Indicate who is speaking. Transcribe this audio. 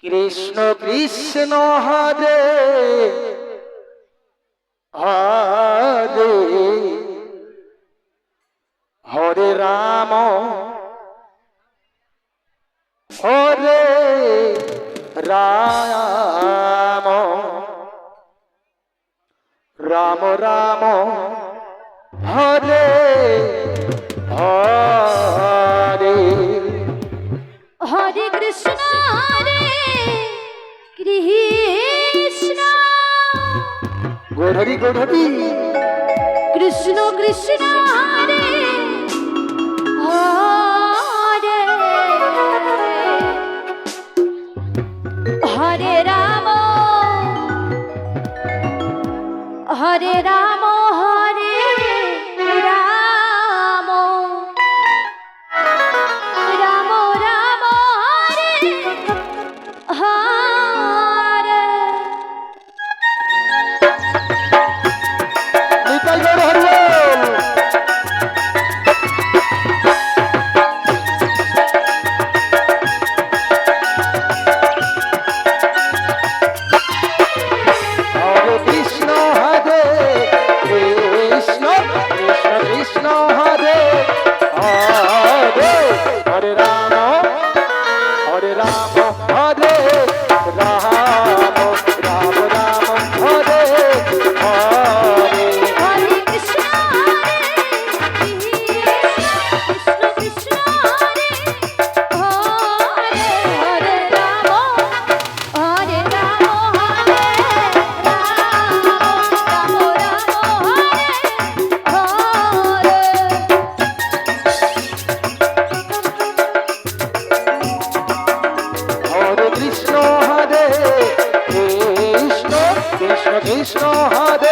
Speaker 1: Krishna Krishna Hare Hare, হরে Ram হরে Ram, Ram Ram Hare Hare.
Speaker 2: হরে Krishna হরে Krishna,
Speaker 1: গোধরি গোধরি
Speaker 2: Krishna Krishna Hare Hare, হরে Ram হরে Ram হরে Ram, Ram Ram Hare Hare.
Speaker 1: Nitai Gour হরিবল। হরে Krishna হরে Krishna, Krishna Krishna Hare Hare, হরে Ram হরে Ram হরে Ram, Ram Ram Hare Hare.
Speaker 2: হরে Krishna হরে Krishna, Krishna Krishna Hare Hare, হরে Ram হরে Ram হরে Ram, Ram Ram Hare Hare.
Speaker 1: হরে Krishna হরে Krishna, Krishna Krishna হরে